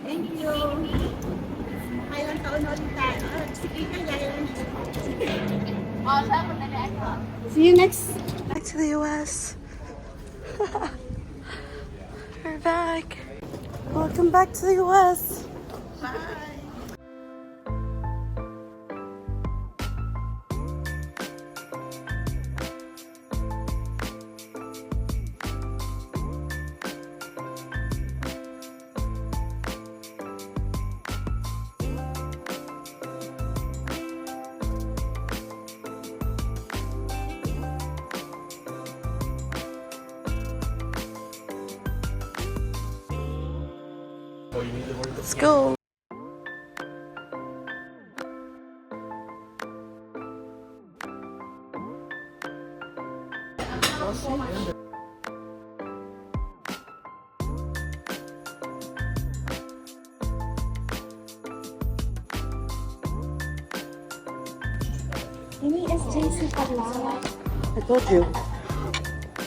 Thank you. Kailan taon na ulit tayo? Sige ka, gaya. See you next. Back to the US. We're back. Welcome back to the US. Bye. Let's go. Ini SJC pala. I told you.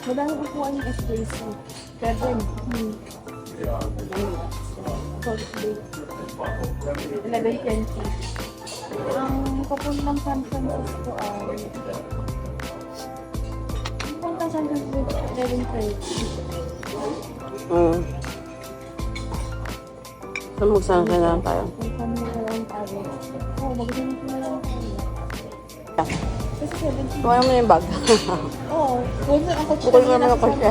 Madami kukuha yung SJC. 7. 11:20. Ang papuntang San Francisco ay papuntang San Francisco 11:30. Saan magsama ka lang tayo? Saan mo na lang tayo? Oo, magandang na lang tayo. Kasi 17. Kuha mo na yung bag. Oo, huwag na ako. Bukol ko naman ako siya.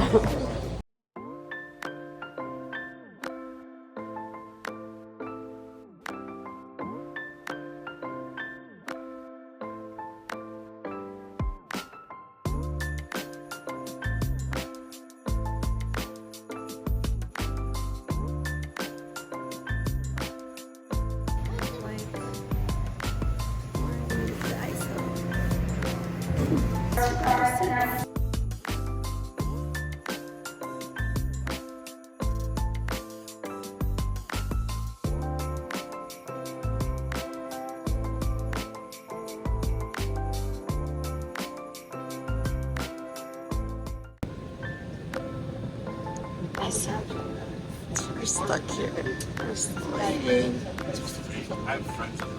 We're stuck here. We're sliding.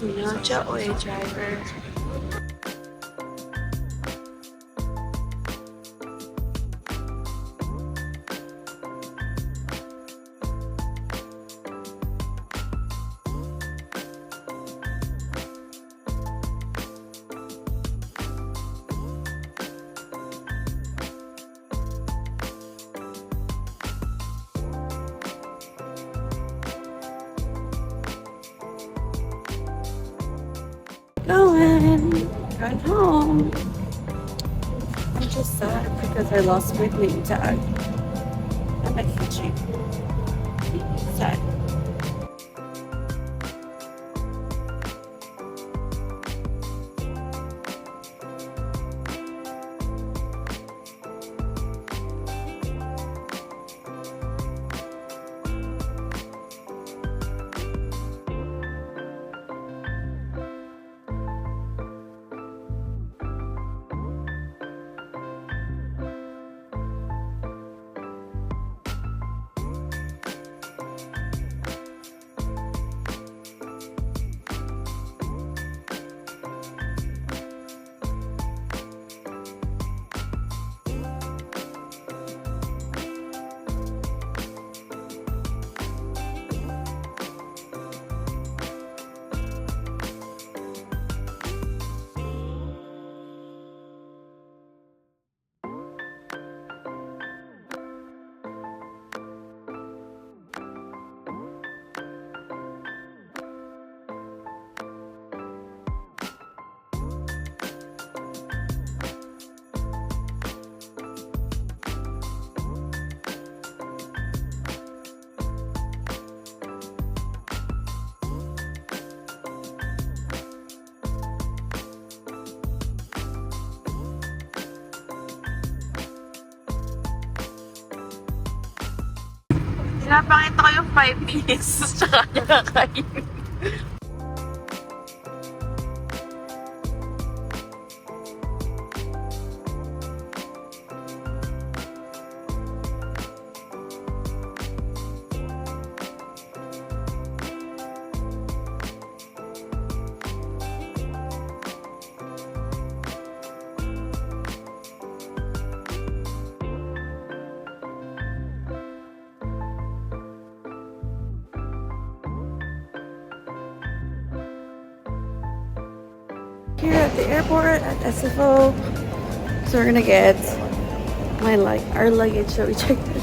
Not your oil driver. Going home. I'm just sad because I lost my name tag and my keychain. Sad. Pinapakita ko yung 5 minutes tsaka niya kakainin. here at the airport at SFO. So we're gonna get our luggage that we checked in.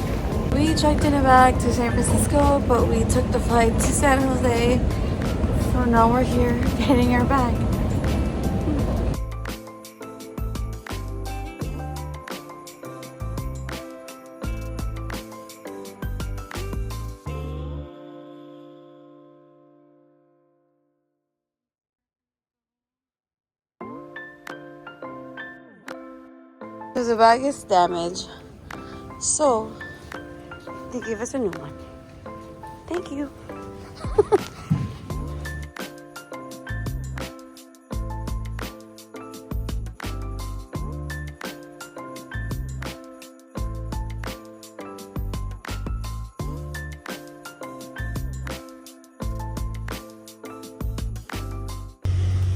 We checked in a bag to San Francisco, but we took the flight to San Jose. So now we're here getting our bag. So the bag is damaged, so they gave us a new one. Thank you.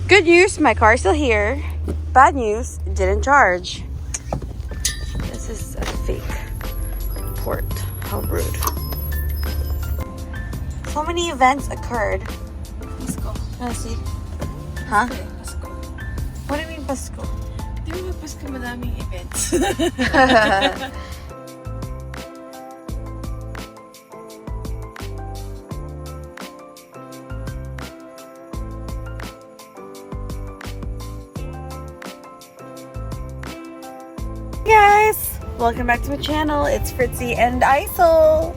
Good news, my car's still here. Bad news, it didn't charge. This is a fake port. How rude. So many events occurred. Let's go. Let's see. Huh? Okay, let's go. What do you mean Pasko? Di ba Pasko madaming events? Guys, welcome back to my channel. It's Fritzy and Isol.